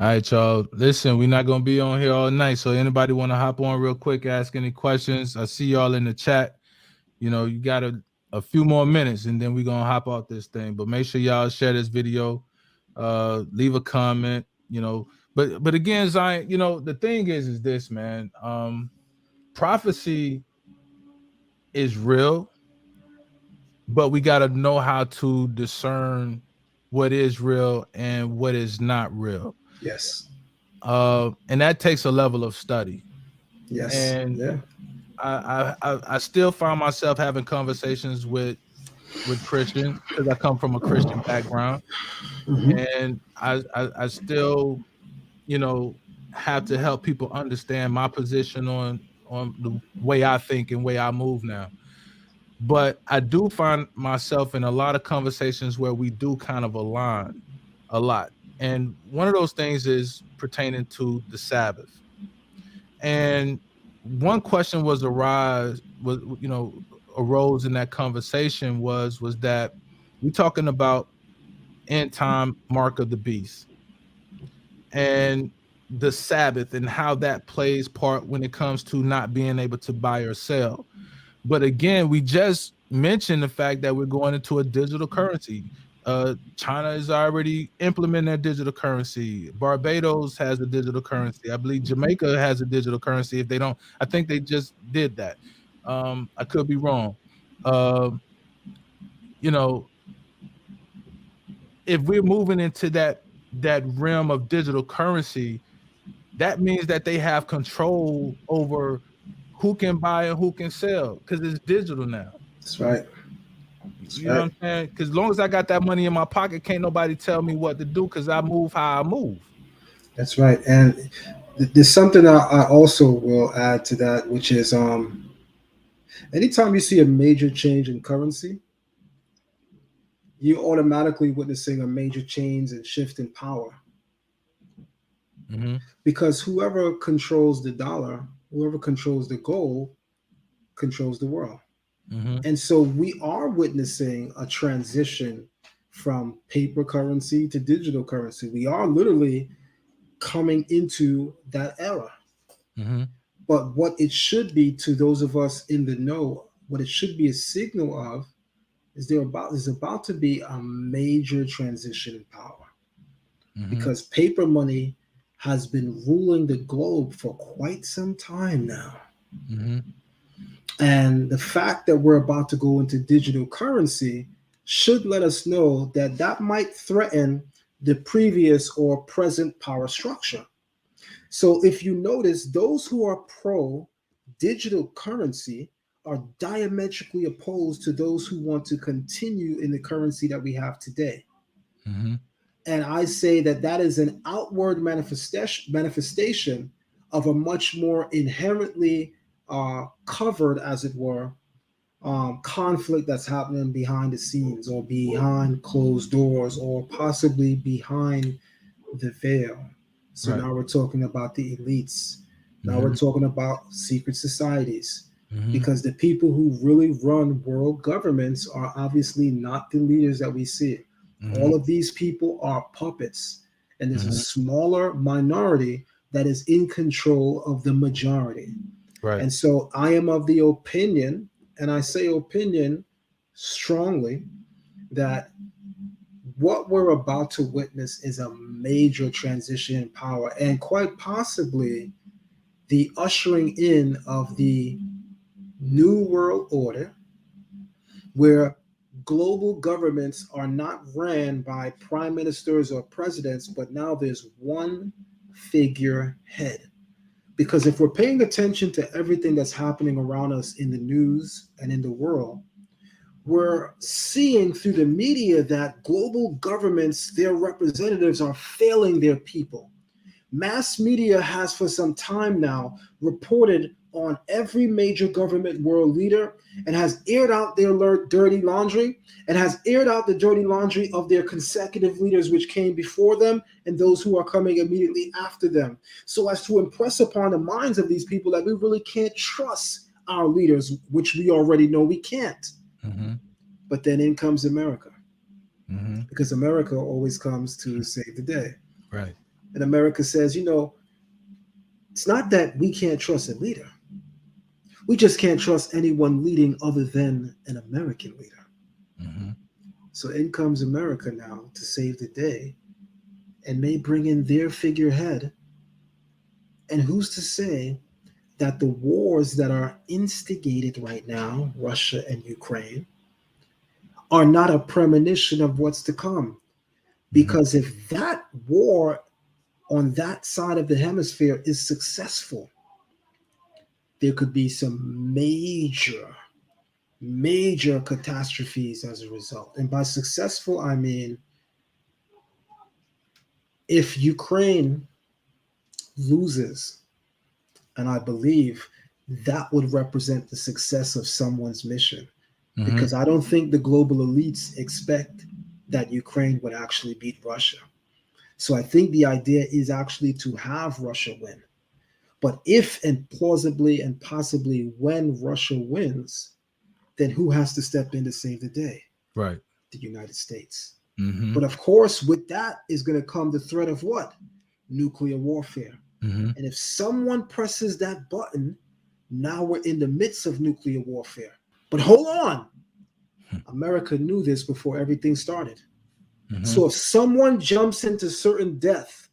All right, y'all. Listen, we're not gonna be on here all night. So anybody want to hop on real quick, ask any questions? I see y'all in the chat. You got a few more minutes, and then we're gonna hop out this thing. But make sure y'all share this video, leave a comment. But again, Zion, the thing is this, man. Prophecy is real, but we got to know how to discern what is real and what is not real. Yes. And that takes a level of study. Yes. And Yeah. I still find myself having conversations with Christians because I come from a Christian background, Hmm. and I still you know have to help people understand my position on the way I think and way I move now. But I do find myself in a lot of conversations where we do kind of align a lot. And one of those things is pertaining to the Sabbath. And one question arose in that conversation was that we talking about end time mark of the beast and the Sabbath and how that plays part when it comes to not being able to buy or sell. But again, we just mentioned the fact that we're going into a digital currency. China is already implementing their digital currency. Barbados has a digital currency. I believe Jamaica has a digital currency. If they don't, I think they just did that. I could be wrong. Uh, you know, if we're moving into that realm of digital currency, that means that they have control over who can buy and who can sell because it's digital now. That's right. That's You know what right. I'm saying? Because as long as I got that money in my pocket, can't nobody tell me what to do because I move how I move. That's right. And there's something I also will add to that, which is anytime you see a major change in currency, you're automatically witnessing a major change and shift in power, Hmm. because whoever controls the dollar, whoever controls the gold, controls the world. Hmm. And so we are witnessing a transition from paper currency to digital currency. We are literally coming into that era. Hmm. But what it should be to those of us in the know, what it should be a signal of, is there's about to be a major transition in power, Hmm. because paper money has been ruling the globe for quite some time now. Hmm. And the fact that we're about to go into digital currency should let us know that that might threaten the previous or present power structure. So if you notice, those who are pro digital currency are diametrically opposed to those who want to continue in the currency that we have today. Hmm. And I say that that is an outward manifestation of a much more inherently covered, as it were, conflict that's happening behind the scenes or behind closed doors or possibly behind the veil. So Right. now we're talking about the elites. Now we're Hmm. talking about secret societies, Hmm. because the people who really run world governments are obviously not the leaders that we see. Hmm. All of these people are puppets, and there's a Hmm. smaller minority that is in control of the majority. Right. And so I am of the opinion, and I say opinion strongly, that what we're about to witness is a major transition in power, and quite possibly the ushering in of the new world order, where global governments are not ran by prime ministers or presidents, but now there's one figure head. Because if we're paying attention to everything that's happening around us in the news and in the world, we're seeing through the media that global governments, their representatives, are failing their people. Mass media has for some time now reported on every major government world leader and has aired out their dirty laundry, and has aired out the dirty laundry of their consecutive leaders which came before them and those who are coming immediately after them, so as to impress upon the minds of these people that we really can't trust our leaders, which we already know we can't. Hmm. But then in comes America, Hmm. because America always comes to save the day. Right. And America says, it's not that we can't trust a leader. We just can't trust anyone leading other than an American leader. Mhm. So in comes America now to save the day and may bring in their figurehead. And who's to say that the wars that are instigated right now, Russia and Ukraine, are not a premonition of what's to come? Because if that war on that side of the hemisphere is successful, there could be some major catastrophes as a result. And by successful, I mean if Ukraine loses, and I believe that would represent the success of someone's mission, because I don't think the global elites expect that Ukraine would actually beat Russia. So I think the idea is actually to have Russia win. But if and plausibly and possibly when Russia wins, then who has to step in to save the day? Right. The United States. Mhm. But of course, with that is going to come the threat of what? Nuclear warfare. Mhm. And if someone presses that button, now we're in the midst of nuclear warfare. But hold on. America knew this before everything started. Mhm. So if someone jumps into certain death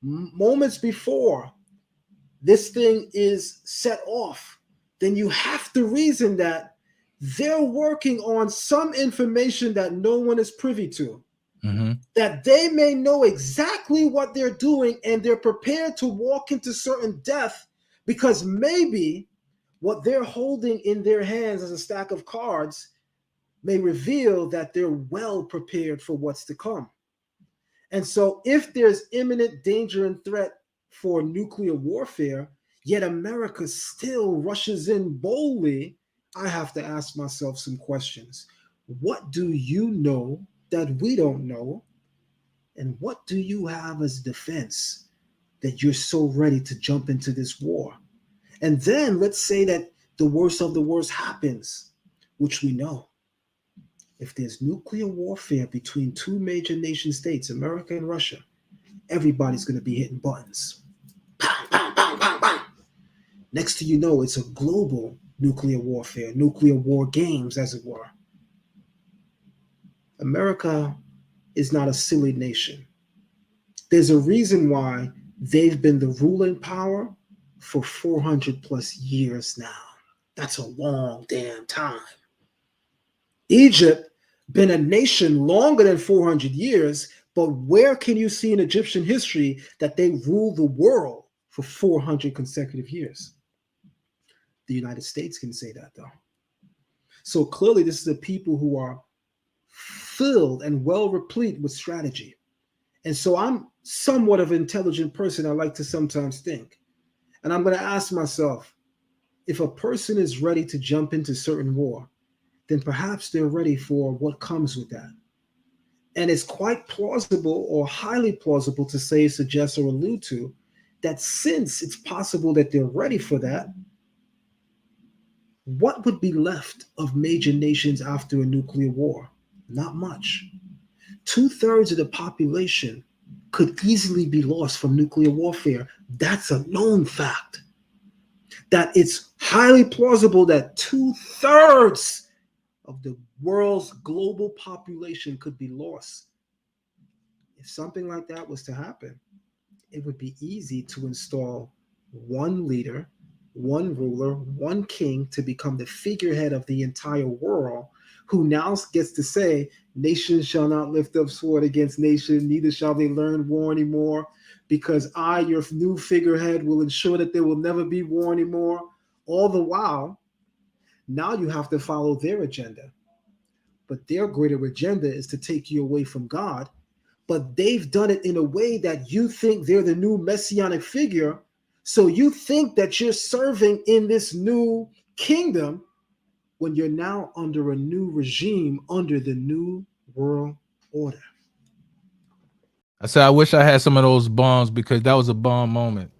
moments before this thing is set off, then you have to reason that they're working on some information that no one is privy to. Mhm. That they may know exactly what they're doing and they're prepared to walk into certain death because maybe what they're holding in their hands as a stack of cards may reveal that they're well prepared for what's to come. And so if there's imminent danger and threat for nuclear warfare, yet America still rushes in boldly, I have to ask myself some questions. What do you know that we don't know? And what do you have as defense that you're so ready to jump into this war? And then let's say that the worst of the worst happens, which we know. If there's nuclear warfare between two major nation states, America and Russia, everybody's going to be hitting buttons. Bang, bang, bang, bang, bang. Next thing you know, it's a global nuclear warfare, nuclear war games, as it were. America is not a silly nation. There's a reason why they've been the ruling power for 400 plus years now. That's a long damn time. Egypt been a nation longer than 400 years, but where can you see in Egyptian history that they ruled the world for 400 consecutive years? The United States can say that, though. So clearly, this is a people who are filled and well replete with strategy. And so I'm somewhat of an intelligent person, I like to sometimes think. And I'm going to ask myself, if a person is ready to jump into certain war, then perhaps they're ready for what comes with that. And it's quite plausible or highly plausible to say, suggest, or allude to that since it's possible that they're ready for that, what would be left of major nations after a nuclear war? Not much. 2/3 of the population could easily be lost from nuclear warfare. That's a known fact. That it's highly plausible that 2/3 of the world's global population could be lost. If something like that was to happen, it would be easy to install one leader, one ruler, one king to become the figurehead of the entire world, who now gets to say, nation shall not lift up sword against nation, neither shall they learn war anymore, because I, your new figurehead, will ensure that there will never be war anymore. All the while, now you have to follow their agenda. But their greater agenda is to take you away from God. But they've done it in a way that you think they're the new messianic figure. So you think that you're serving in this new kingdom when you're now under a new regime, under the new world order. I said I wish I had some of those bombs because that was a bomb moment.